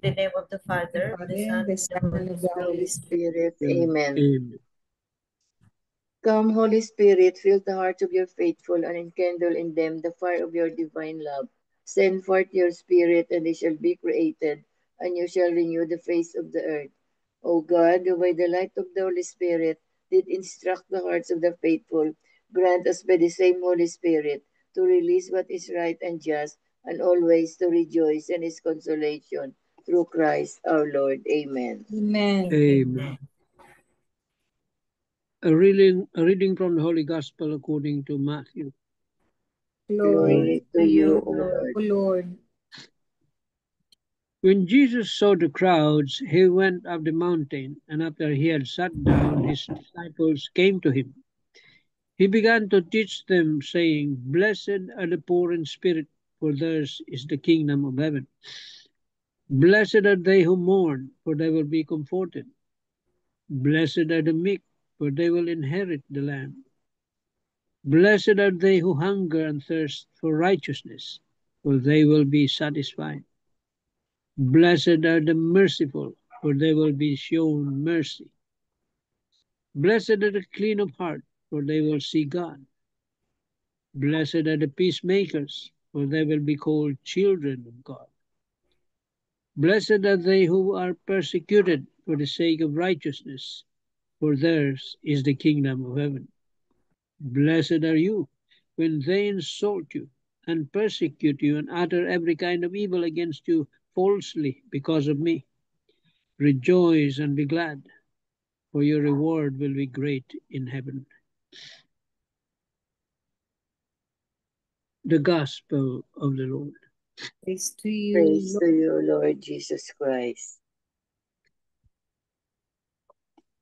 In the name of the Father, Father, the Son, the and the Son, Holy and the Holy Spirit. Spirit. Amen. Amen. Come, Holy Spirit, fill the hearts of your faithful and enkindle in them the fire of your divine love. Send forth your Spirit, and they shall be created, and you shall renew the face of the earth. O God, who by the light of the Holy Spirit did instruct the hearts of the faithful, grant us by the same Holy Spirit to release what is right and just, and always to rejoice in his consolation through Christ our Lord. Amen. Amen. Amen. A reading from the Holy Gospel according to Matthew. Glory Glory to you, O Lord. Lord. O Lord. When Jesus saw the crowds, he went up the mountain, and after he had sat down, his disciples came to him. He began to teach them, saying, Blessed are the poor in spirit, for theirs is the kingdom of heaven. Blessed are they who mourn, for they will be comforted. Blessed are the meek, for they will inherit the land. Blessed are they who hunger and thirst for righteousness, for they will be satisfied. Blessed are the merciful, for they will be shown mercy. Blessed are the clean of heart, for they will see God. Blessed are the peacemakers, for they will be called children of God. Blessed are they who are persecuted for the sake of righteousness, for theirs is the kingdom of heaven. Blessed are you when they insult you and persecute you and utter every kind of evil against you falsely because of me. Rejoice and be glad, for your reward will be great in heaven. The Gospel of the Lord. Praise to you, Praise Lord. to you, Lord Jesus Christ.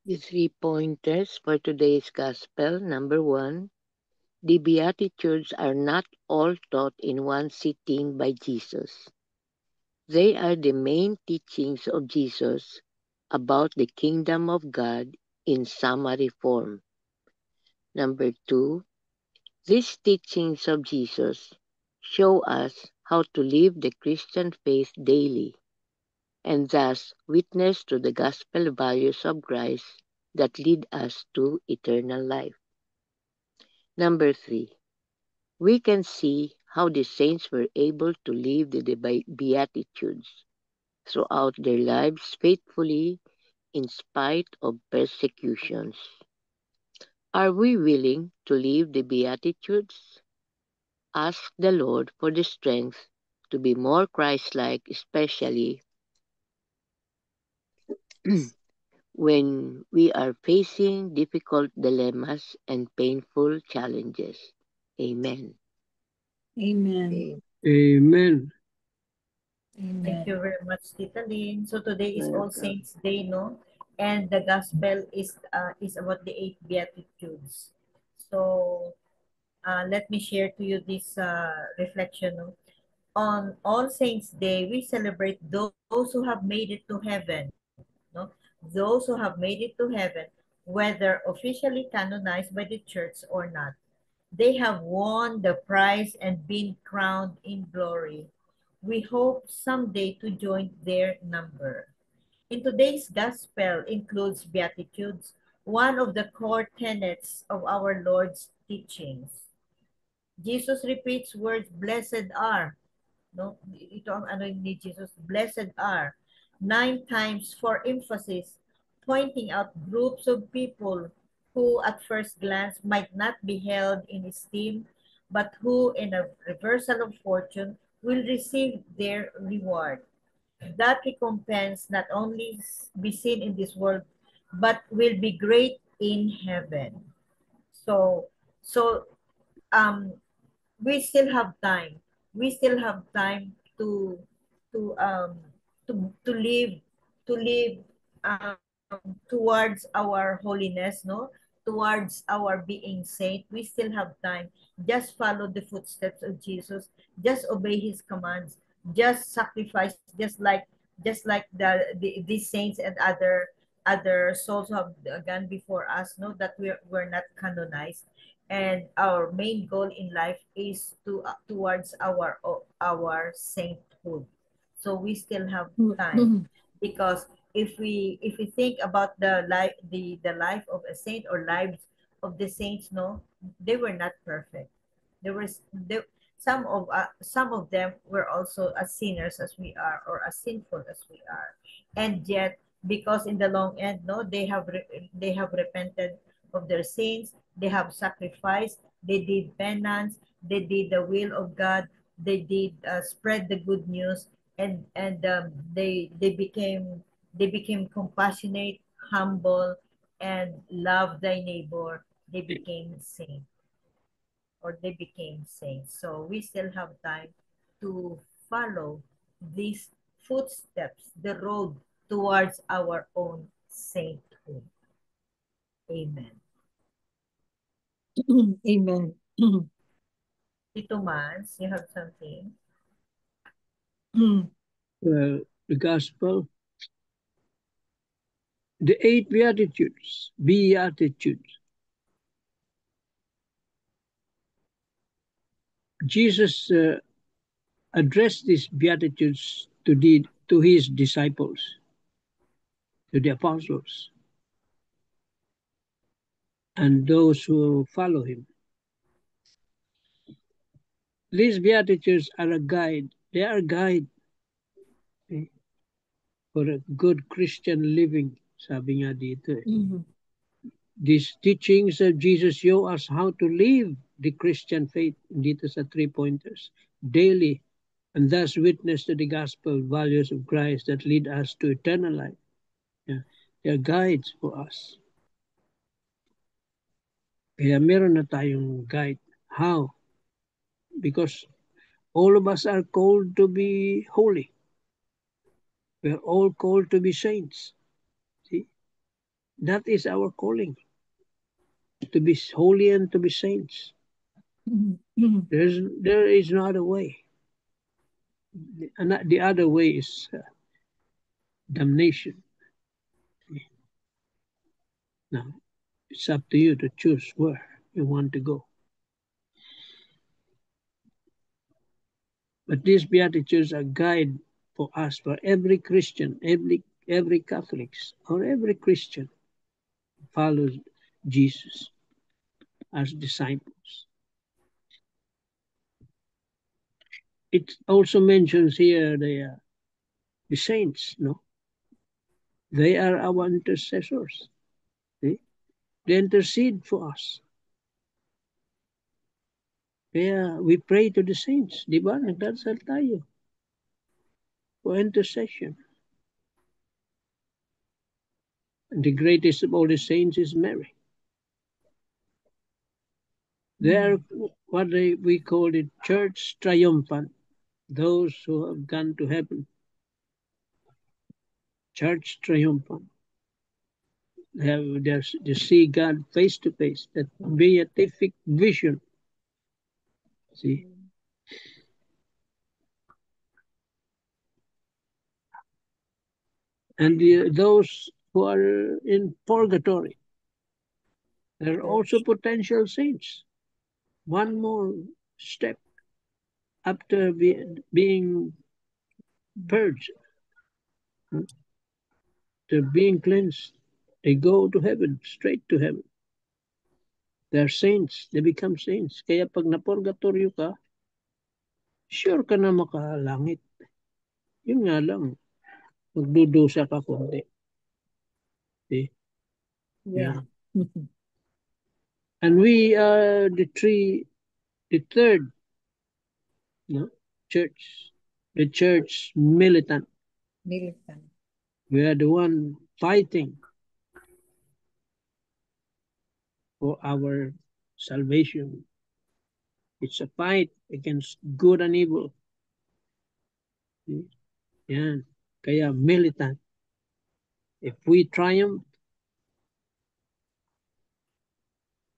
The 3 pointers for today's Gospel. Number 1, the Beatitudes are not all taught in one sitting by Jesus. They are the main teachings of Jesus about the kingdom of God in summary form. Number 2, these teachings of Jesus show us how to live the Christian faith daily and thus witness to the gospel values of Christ that lead us to eternal life. Number 3, we can see how the saints were able to live the Beatitudes throughout their lives faithfully in spite of persecutions. Are we willing to live the Beatitudes? Ask the Lord for the strength to be more Christ-like, especially when we are facing difficult dilemmas and painful challenges. Amen. Amen. Amen. Thank you Amen. very much, Tita Lynn. So today is All Welcome. Saints Day, no? And the gospel is about the eight beatitudes. So let me share to you this reflection. No? On All Saints Day, we celebrate those who have made it to heaven. No? Those who have made it to heaven, whether officially canonized by the church or not. They have won the prize and been crowned in glory. We hope someday to join their number. In today's gospel includes Beatitudes, one of the core tenets of our Lord's teachings. Jesus repeats words, blessed are. No, ito ang ano ni Jesus, blessed are. 9 times for emphasis, pointing out groups of people who at first glance might not be held in esteem, but who in a reversal of fortune will receive their reward. That recompense not only be seen in this world, but will be great in heaven. So, so um, we still have time. We still have time to um to live towards our holiness, no? Towards our being saint. We still have time. Just follow the footsteps of Jesus. Just obey his commands. Just sacrifice just like these saints and other souls who have gone before us, know that we're not canonized, and our main goal in life is to towards our sainthood. So we still have time, because if we think about the life of a saint, or lives of the saints, no, they were not perfect. There was there some of them were also as sinners as we are, or as sinful as we are, and yet, because in the long end, no, they have repented of their sins, they have sacrificed, they did penance, they did the will of God, they did spread the good news, and they became compassionate, humble, and love thy neighbor. They became saints, or they became saints. So we still have time to follow these footsteps, the road towards our own sainthood. Amen. Amen. Tito Mans, you have something? Well, the gospel, the 8 beatitudes. Jesus addressed these beatitudes to his disciples, to the apostles, and those who follow him. These beatitudes are a guide. They are a guide, eh, for a good Christian living, sabi nga dito. These teachings of Jesus show us how to live the Christian faith, dito sa 3 pointers, daily, and thus witness to the gospel values of Christ that lead us to eternal life. Yeah. They are guides for us. Kaya meron na tayong guide. How? Because all of us are called to be holy. We are all called to be saints. See? That is our calling, to be holy and to be saints. There is no other way. And the other way is damnation. Now, it's up to you to choose where you want to go. But these beatitudes are guide for us, for every Christian, every Catholics, or every Christian who follows Jesus as disciples. It also mentions here the saints, no? They are our intercessors. See? They intercede for us. Kaya we pray to the saints, di ba? Nagdasal tayo for intercession. And the greatest of all the saints is Mary. They are what we call the church triumphant, those who have gone to heaven. Church triumphant. They see God face to face, that beatific vision. See? And those who are in purgatory, they're also potential saints. One more step after being purged, they're being cleansed. They go to heaven, straight to heaven. They're saints. They become saints. Kaya pag na-purgatorio ka, sure ka na makalangit. Yun nga lang, magdudusa ka konti. See? Yeah. And we are the third, no, church, the church militant. We are the one fighting for our salvation. It's a fight against good and evil. Yan. Kaya militant. If we triumph,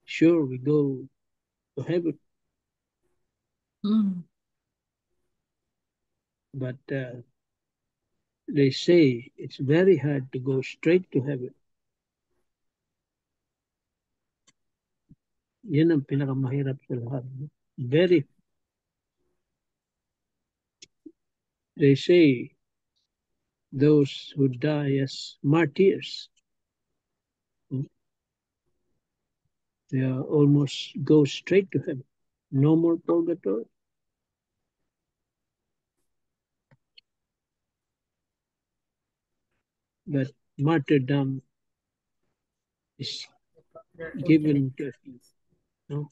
sure we go to heaven. But they say it's very hard to go straight to heaven. Yan ang pinakamahirap sa lahat. They say those who die as martyrs, they almost go straight to heaven. No more purgatory. But martyrdom is Their given ultimate. to us. No?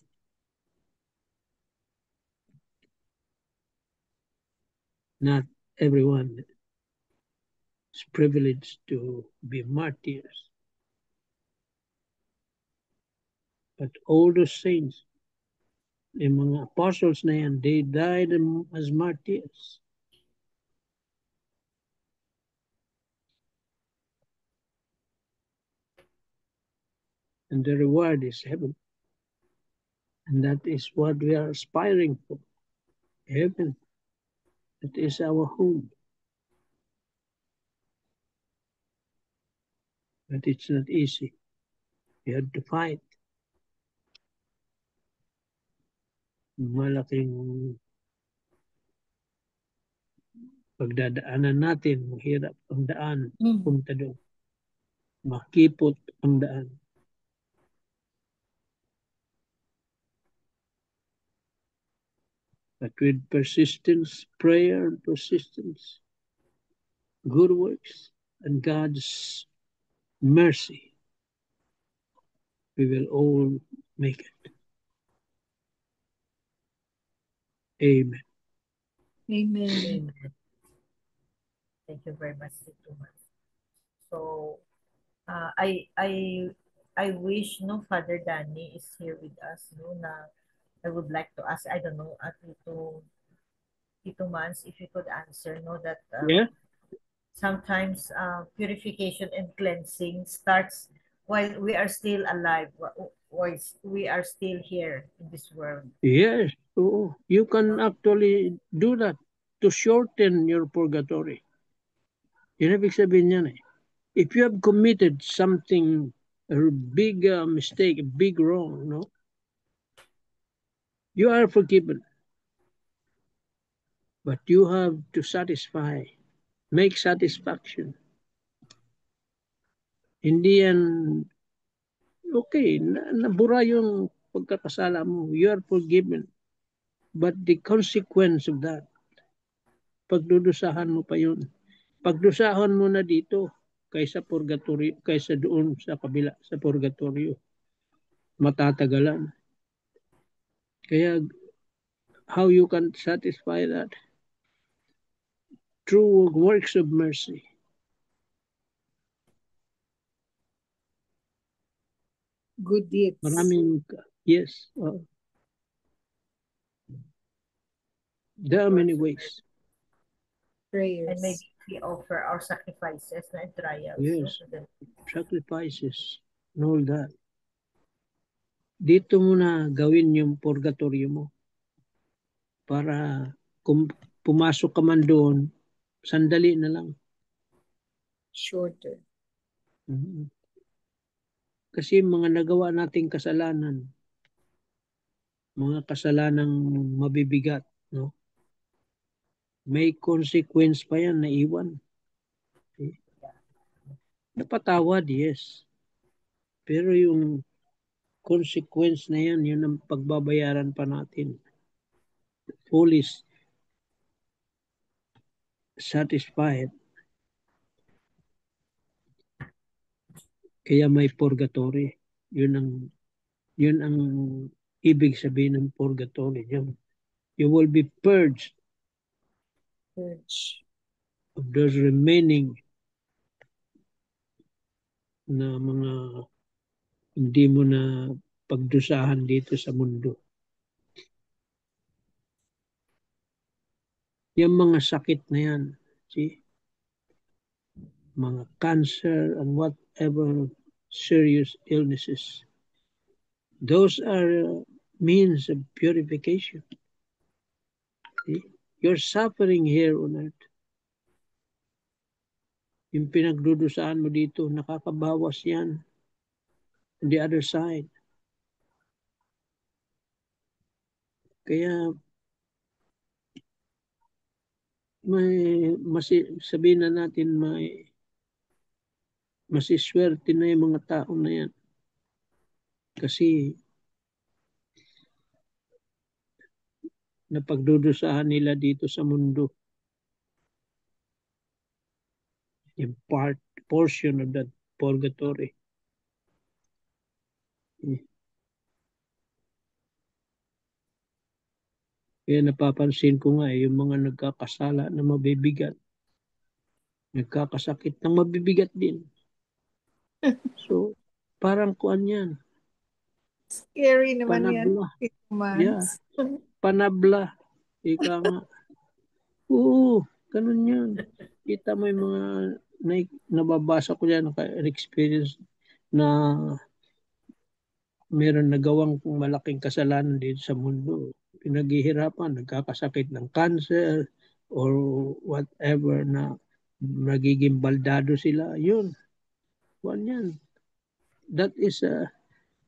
Not everyone is privileged to be martyrs. But all the saints, yung mga apostles na yan, they died as martyrs. And the reward is heaven. And that is what we are aspiring for. Heaven. That is our home. But it's not easy. We have to fight. Malaking pagdadaanan natin, mahirap ang daan punta doon. Makipot ang daan. But with persistence, prayer and persistence, good works, and God's mercy, we will all make it. Amen. Amen. Amen. Thank you very much, Tito Mans. So, I wish no Father Danny is here with us. No, na I would like to ask. I don't know, Tito Mans, if you could answer. No, that Yeah. sometimes purification and cleansing starts while we are still alive, while we are still here in this world. Yes. Oh, you can actually do that to shorten your purgatory. Yun ibig sabihin yan eh. If you have committed something, a big mistake, a big wrong, no? You are forgiven. But you have to satisfy, make satisfaction. Hindi yan, okay, nabura yung pagkakasala mo. You are forgiven. But the consequence of that, pagdudusahan mo pa yun. Pagdusahan mo na dito, kaysa purgatorio, kaysa doon sa kabila, sa purgatorio. Matatagalan. Kaya, how you can satisfy that? Through works of mercy. Good deeds. Maraming, yes. There are many ways. Prayers. And maybe we offer our sacrifices and trials. Yes. No, to them. Sacrifices and all that. Dito mo na gawin yung purgatorio mo para kung pumasok ka man doon, sandali na lang. Shorter. Kasi mga nagawa nating kasalanan, mga kasalanang mabibigat, no? May consequence pa yan na iwan. Okay? Napatawad, yes. Pero yung consequence na yan, yun ang pagbabayaran pa natin. Fully satisfied. Kaya may purgatory. Yun ang ibig sabihin ng purgatory. You will be purged of those remaining na mga hindi mo na pagdusahan dito sa mundo. Yung mga sakit na yan, see? Mga cancer and whatever serious illnesses. Those are means of purification. See? You're suffering here on earth. Yung pinagdudusaan mo dito, nakakabawas yan on the other side. Kaya sabihin na natin masiswerte na yung mga tao na yan. Kasi napagdudusahan nila dito sa mundo. Yung portion of that purgatory. Kaya napapansin ko nga yung mga nagkakasala na mabibigat. Nagkakasakit ng mabibigat din. So, parang kuan yan. Scary naman yan. Panabla. 6 months. Yeah. Panabla. Ika nga. Oo, ganun yan. Kita mo yung mga nababasa ko yan, experience na meron nagawang malaking kasalanan dito sa mundo. Pinaghihirapan, nagkakasakit ng cancer or whatever na nagiging baldado sila. Yun. Kuan yan. That is,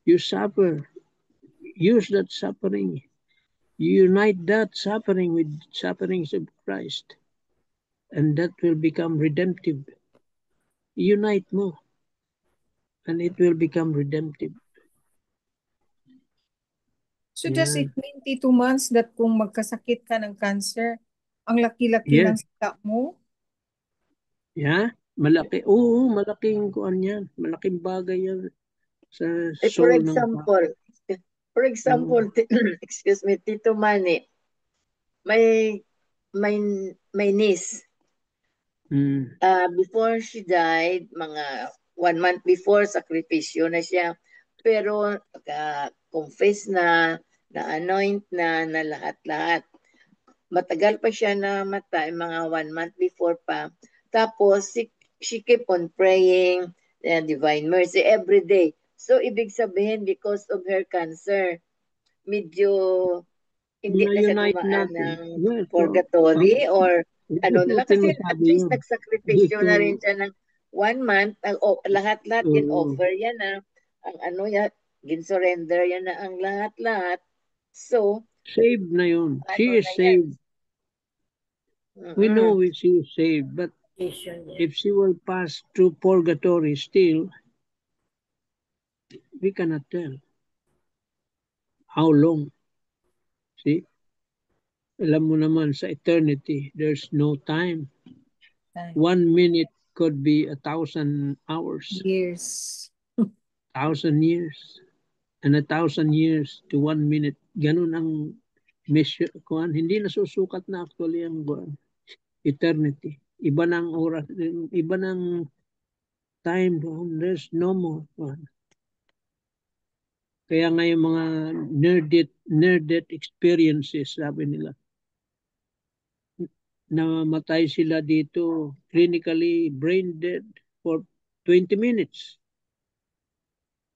you suffer. Use that suffering. You unite that suffering with sufferings of Christ. And that will become redemptive. Unite mo. And it will become redemptive. So does it mean 2 months that kung magkasakit ka ng cancer, ang laki-laki ng sika mo? Yeah, malaki. Oo, malaking kuan yan. Malaking bagay yan sa For soul example, excuse me, Tito Manny, my niece, before she died, mga 1 month before, sakripisyo na siya. Pero confess na anoint na lahat-lahat. Matagal pa siya na matay, mga 1 month before pa. Tapos, she kept on praying, Divine Mercy every day. So, ibig sabihin, because of her cancer, medyo hindi na siya dumaan ng purgatory or ano na lang. Kasi at least nagsakripisyo na rin siya ng 1 month. Lahat-lahat din offer yan na ang ano yan, gin-surrender yan na ang lahat-lahat. So, saved na yun. She is saved. We know she is saved. But if she will pass through purgatory still, we cannot tell how long. See? Alam mo naman, sa eternity, there's no time. 1 minute could be 1,000 hours. Years. 1,000 years. And 1,000 years to 1 minute. Ganun ang measure. Hindi nasusukat na actually ang eternity. Iba ng oras, iba ng time doon. There's no more. Kaya nga yung mga near-death experiences, sabi nila, namatay sila dito, clinically brain dead for 20 minutes.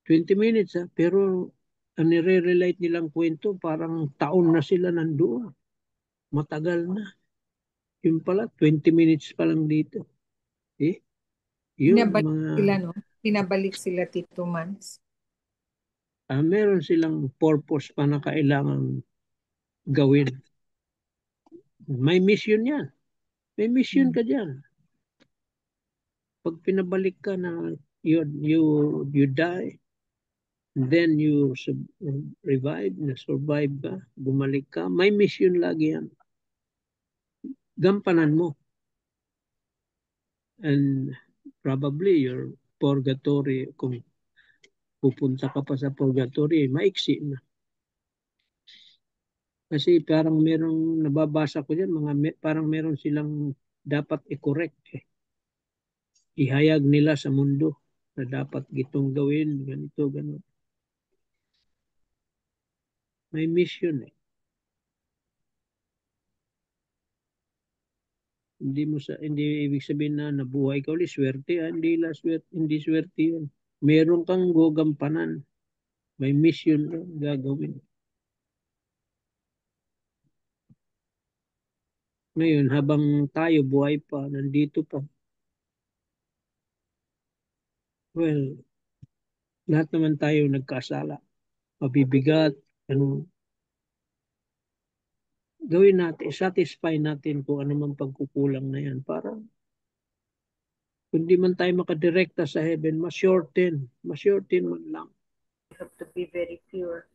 20 minutes, pero ang nire-relate nilang kwento, parang taon na sila nandoon. Matagal na. Yun pala, 20 minutes pa lang dito. Yun, Pinabalik sila 2 months. Meron silang purpose pa na kailangan gawin. May mission yan. May mission ka dyan. Pag pinabalik ka na you die, then you revive, na-survive ka, bumalik ka, may mission lagi yan. Gampanan mo. And probably your purgatory, kung pupunta ka pa sa purgatory, maiksi na. Kasi parang merong nababasa ko dyan, parang meron silang dapat i-correct. Ihayag nila sa mundo na dapat gitong gawin, ganito, gano'n. May mission . Hindi ibig sabihin na nabuhay ka ulit, swerte. Hindi swerte yun. Meron kang gogampanan. May mission na gagawin. Ngayon, habang tayo buhay pa, nandito pa. Well, lahat naman tayo nagkasala. Mabibigat, gawin natin, satisfy natin kung ano man pagkukulang na yan para kung di man tayo makadirekta sa heaven, ma-shorten man lang. You have to be very pure.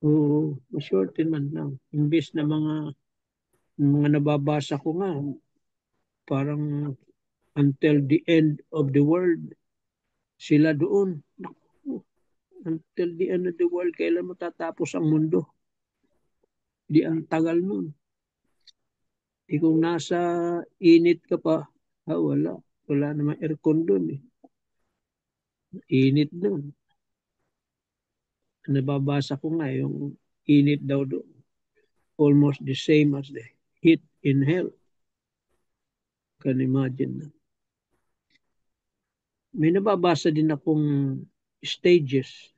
Oo, ma-shorten man lang. Imbes na mga nababasa ko nga, parang until the end of the world, sila doon. Naku, until the end of the world, kailan matatapos ang mundo? Di ang tagal nun. Di kung nasa init ka pa, wala. Wala naman aircon doon eh. Init doon. Nababasa ko nga yung init daw doon. Almost the same as the heat in hell. Can imagine na. May nababasa din akong stages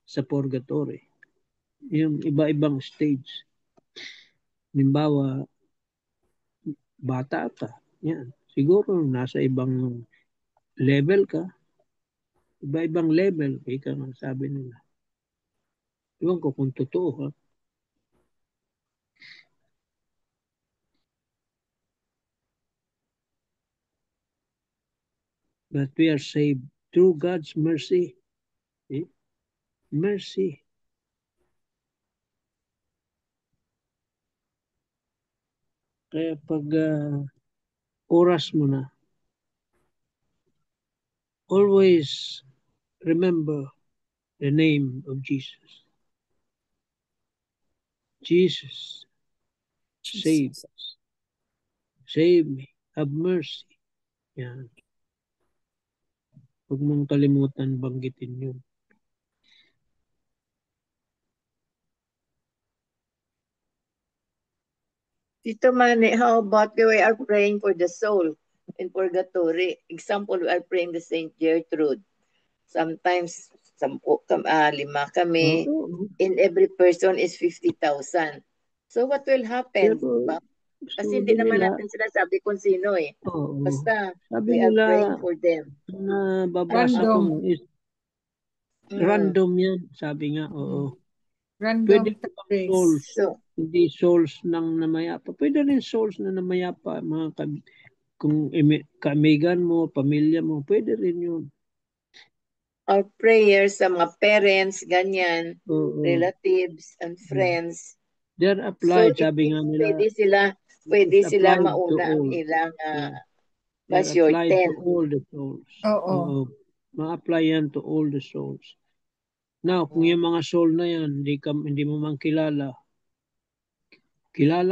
sa purgatory. Yung iba-ibang stage. Halimbawa, bata ka. Yan. Siguro nasa ibang level ka. Iba-ibang level. Ika nga sabi nila. Iwan ko kung totoo ha. But we are saved through God's mercy. Eh? Mercy. Kaya pag oras mo na, always remember the name of Jesus. Jesus, save us. Save me. Have mercy. Yan. Huwag mong kalimutan banggitin yun. Tito Manny, how about we are praying for the soul in purgatory? Example, we are praying the Saint Gertrude. Sometimes, 5 kami. In every person is 50,000. So what will happen? Kasi hindi naman natin sinasabi kung sino eh. Basta, we are praying for them. Babasa ko is random yan. Sabi nga, oo. Random souls. Hindi souls ng namayapa. Pwede rin souls na namayapa. Kung kaibigan mo, pamilya mo, pwede rin yun. Our prayers sa mga parents, ganyan, relatives and friends. They're applied, so, sabi nga nila. Pwede sila mauna ang ilang to all the souls. Oo. Ma-apply yan to all the souls. Now, kung yung mga soul na yan, hindi mo man kilala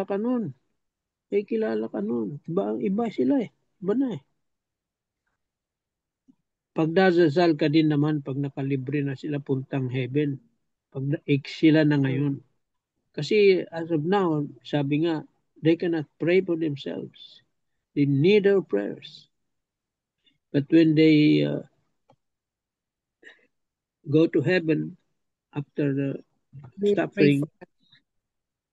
ka nun. Kilala ka nun. Iba sila eh. Iba na eh. Pagdadasal ka din naman pag nakalibre na sila puntang heaven. Pag sila na ngayon. Kasi as of now, sabi nga, they cannot pray for themselves. They need our prayers. But when they go to heaven after the suffering,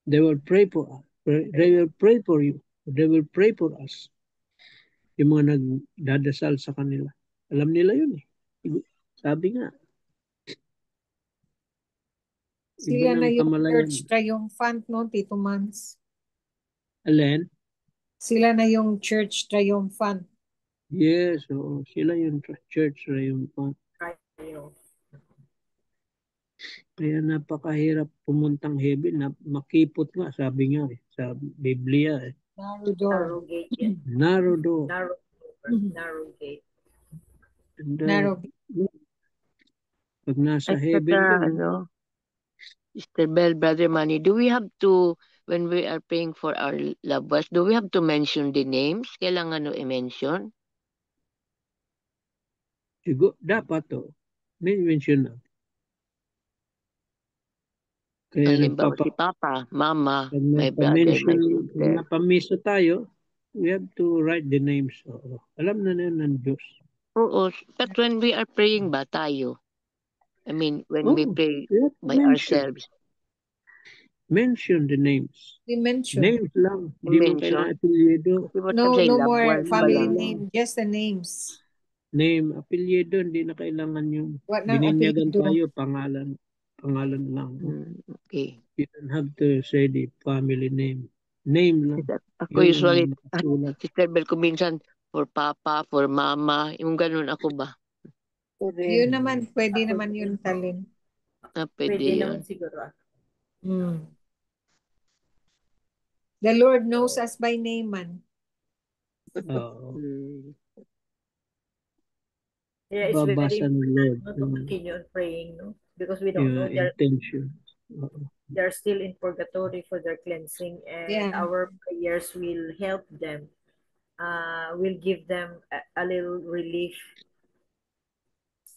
they will pray for us. They will pray for you. They will pray for us. Yung mga nagdadasal sa kanila. Alam nila yun eh. Sabi nga. Sila na yung church triumphant, no, Tito Mans? Alin? Sila na yung church triumphant. Yes, oo. Sila yung church triumphant. Kaya napakahirap pumuntang heaven. Makipot nga, sabi nga sa Biblia eh. Narrow gate. Narrow door. Narrow gate. And, Narrow gate. Pag nasa heaven, Sister Bell, Brother Manny, do we have to, when we are praying for our loved ones, do we have to mention the names? Kailangan i-mention? Dapat to. Mention na. Kaya Halimbawa si Papa, Mama, my brother, my sister. Kung napamisa tayo, we have to write the names. Alam na ng Diyos. Oo. But when we are praying ba tayo? I mean, when we pray by ourselves. Mention the names. We mention. Names lang. Hindi mo kailangan apelyido. No more family name. Just the names. Name, apelyido, hindi na kailangan yung bininyagan tayo, pangalan lang. Okay. You don't have to say the family name. Name lang. Ako Yun usually, ang nakasulat. Sister Bel, ko minsan, for papa, for mama, yung ganun ako ba? Yun naman, pwede naman yun, Talin. Pwede Pwede yun. naman siguro. The Lord knows us by name, man. Oo. Yeah, it's very Babasa ng Lord. important to continue on praying, no? Because we don't know Intention. they're still in purgatory for their cleansing, and our prayers will help them. Will give them a little relief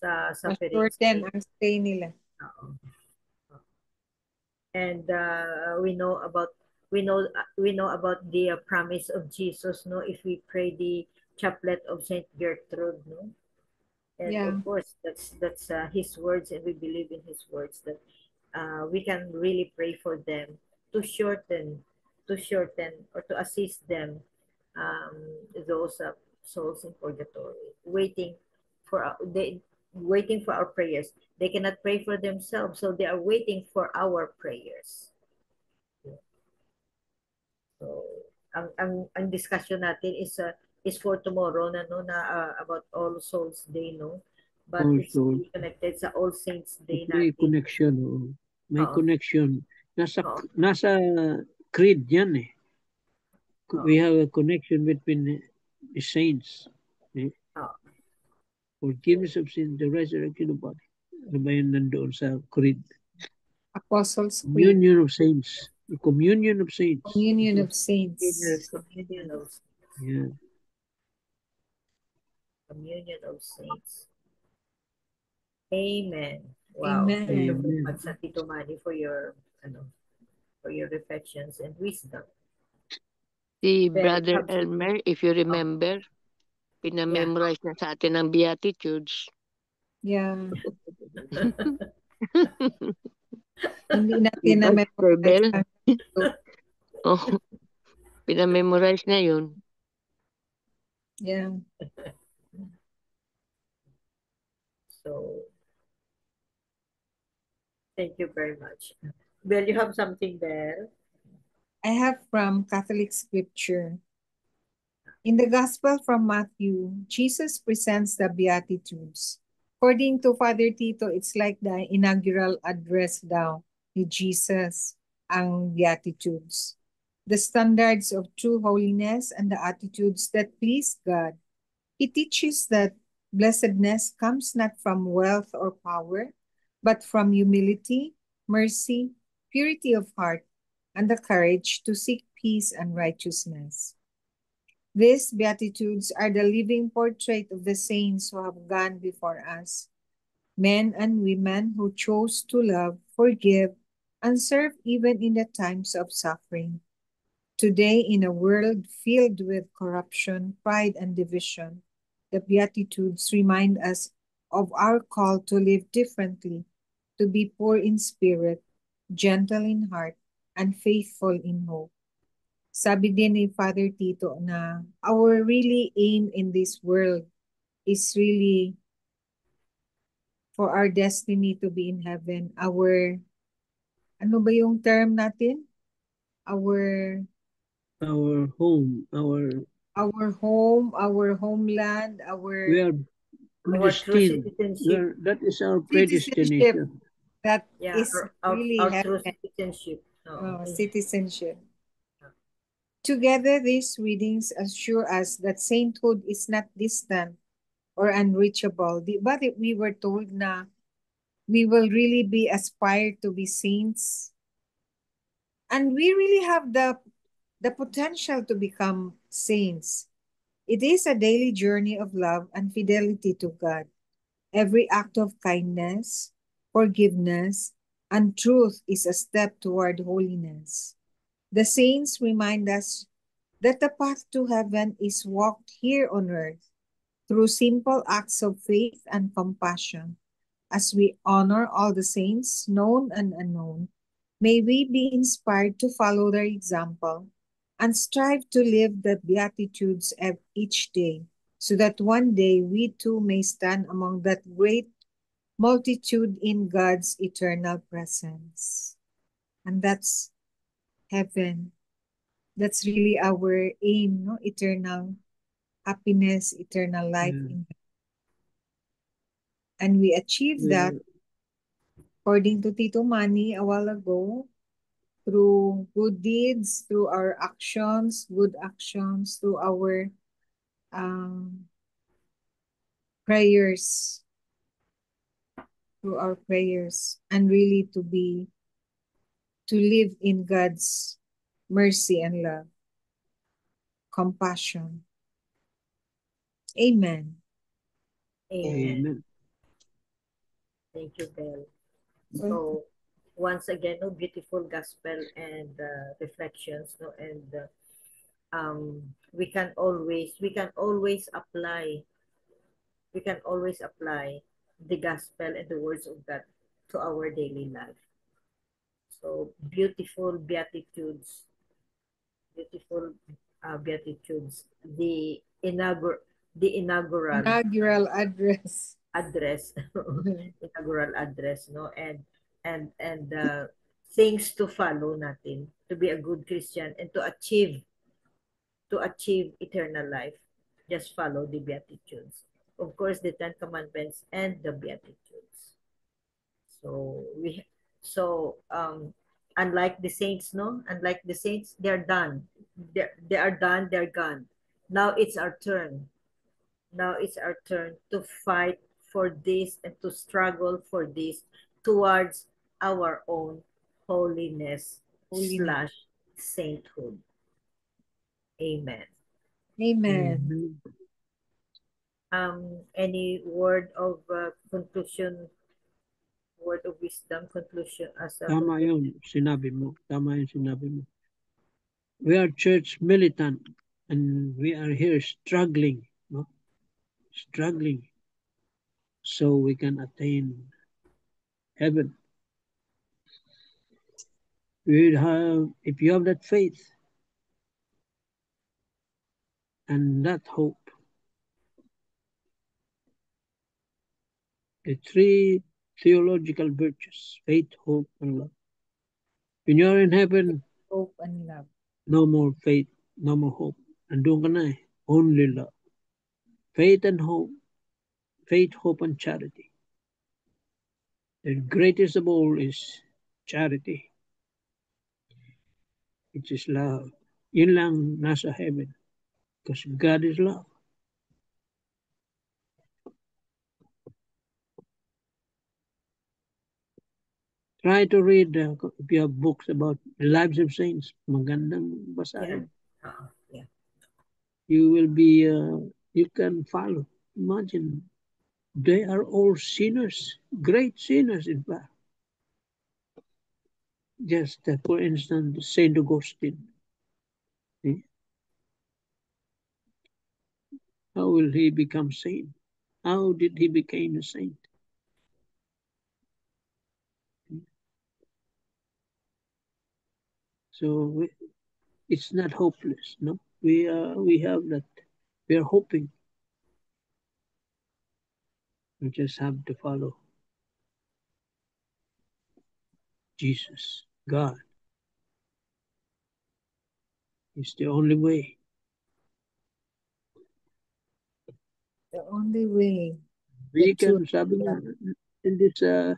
sa suffering. Shorten ang stay nila. And we know about the promise of Jesus, no? If we pray the chaplet of Saint Gertrude, no? And of course, that's his words, and we believe in his words that we can really pray for them to shorten or to assist them, those souls in purgatory, waiting for our prayers. They cannot pray for themselves, so they are waiting for our prayers. So, ang discussion natin is for tomorrow na about All Souls Day, no? But All it's Souls. really connected sa All Saints Day May natin. connection. May connection. Nasa creed yan eh. We have a connection between the saints. Forgiveness of sin, the resurrection of body. Ano ba yun nandoon sa creed? Apostles' Creed. Communion of saints. The communion of saints. Communion of saints. Communion of saints. Yeah. Communion of saints. Amen. Wow. Amen. Thank you very much, Tito Manny, for your reflections and wisdom. Si Brother Elmer, if you remember, pinamemorize na sa atin ang Beatitudes. Yeah. Hindi natin na-memorize. Pinamemorize na yun. Yeah. So, thank you very much. Belle, you have something there? I have from Catholic scripture. In the Gospel from Matthew, Jesus presents the Beatitudes. According to Father Tito, it's like the inaugural address daw ni Jesus, ang Beatitudes. The standards of true holiness and the attitudes that please God. He teaches that blessedness comes not from wealth or power, but from humility, mercy, purity of heart, and the courage to seek peace and righteousness. These Beatitudes are the living portrait of the saints who have gone before us, men and women who chose to love, forgive, and serve even in the times of suffering. Today, in a world filled with corruption, pride, and division, the Beatitudes remind us of our call to live differently, to be poor in spirit, gentle in heart, and faithful in hope. Sabi din ni Father Tito na our really aim in this world is really for our destiny to be in heaven. Our, ano ba yung term natin? Our home, our homeland, we are predestined. That is our predestination. That is really our true citizenship. Citizenship. Together, these readings assure us that sainthood is not distant or unreachable. But we were told na we will really be aspired to be saints. And we really have the potential to become saints. It is a daily journey of love and fidelity to God. Every act of kindness, forgiveness, and truth is a step toward holiness. The saints remind us that the path to heaven is walked here on earth through simple acts of faith and compassion. As we honor all the saints, known and unknown, may we be inspired to follow their example and strive to live the Beatitudes each day, so that one day we too may stand among that great multitude in God's eternal presence. and that's heaven. That's really our aim, no? Eternal happiness, eternal life Yeah. in and we achieve that Yeah. according to Tito Manny a while ago through good deeds, through our actions, good actions, through our um, prayers, through our prayers, and really to live in God's mercy and love, compassion. Amen. Amen. Amen. Thank you, Belle. Well, So, once again, no beautiful gospel and reflections, no, and we can always apply the gospel and the words of God to our daily life. So beautiful beatitudes. The inaugural inaugural address. address, inaugural address, no, and things to follow natin to be a good Christian and to achieve eternal life. Just follow the beatitudes. Of course, the Ten Commandments and the beatitudes. So we so unlike the saints, no, unlike the saints, they're done. They are done. They're gone. Now it's our turn. Now it's our turn to fight for this and to struggle for this towards our own holiness Holiness. slash sainthood. Amen. Amen. Amen. Any word of conclusion, word of wisdom, conclusion as a Tama conclusion? yun, sinabi mo. Tama yung sinabi mo. We are church militant and we are here struggling, no? Struggling so we can attain heaven. If you have that faith and that hope, the three theological virtues, faith, hope, and love. When you're in heaven, Hope and love. no more faith, no more hope. Andun ka na eh. Only love. Faith and hope. Faith, hope, and charity. The greatest of all is charity, which is love. Yun lang nasa heaven. Because God is love. Try to read, if you have books about the lives of saints, magandang Yeah. basahin. Yeah. You will be, you can follow. Imagine, they are all sinners, great sinners in fact. Just for instance, Saint Augustine. See, how will he become saint? How did he become a saint? So it's not hopeless. No, we have that. We are hoping. We just have to follow Jesus. God is the only way. The only way, the We truth, can, sabi the nga, in this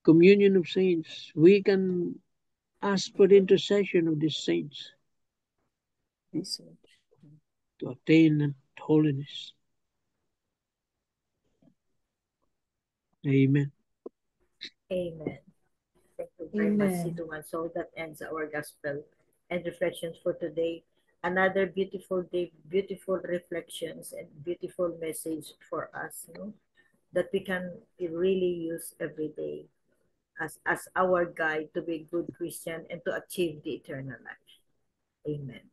communion of saints, we can ask for the intercession of these saints message. to attain holiness. Amen. Amen. Thank you very much, Amen. Situman. So that ends our gospel and reflections for today. Another beautiful day, beautiful reflections and beautiful message for us, that we can really use every day as our guide to be a good Christian and to achieve the eternal life. Amen.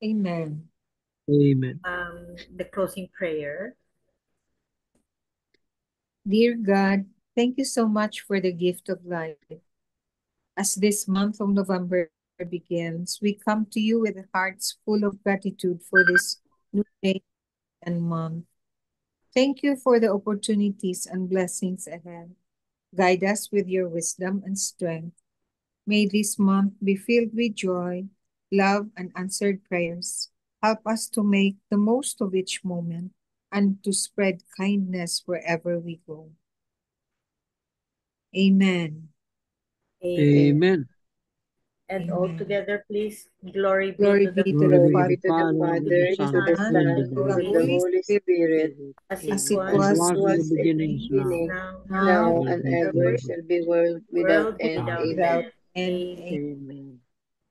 Amen. Amen. The closing prayer. Dear God, thank you so much for the gift of life. As this month of November begins, we come to you with hearts full of gratitude for this new day and month. Thank you for the opportunities and blessings ahead. Guide us with your wisdom and strength. May this month be filled with joy, love, and answered prayers. Help us to make the most of each moment and to spread kindness wherever we go. Amen. Amen. And all Amen. together, please. Glory be Glory to the be to Glory the be to Glory Father, be the to the Father, and to Father, the and Son, to the Son, and Son, to and the to the and to Holy the Holy Spirit, Holy Spirit, Spirit, as it as it was as as in it was was in in the was the in the beginning, beginning, now, beginning, now, now, now and and ever and ever shall be. shall be, world without world end. without without Amen. end. end. Amen. Amen.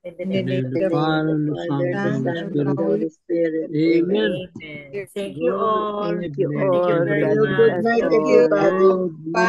In the In the name In the of name name the of of the In the the name of Father, the and the Son, Father, and the the Son, Holy Son, and and the the Spirit. Holy Holy Spirit. Amen. Amen. Amen. Spirit. Thank you Glory. all. Thank you Amen. Thank all. you Thank very God Well, you. good much. bless night, Thank you. all. everybody. God bless.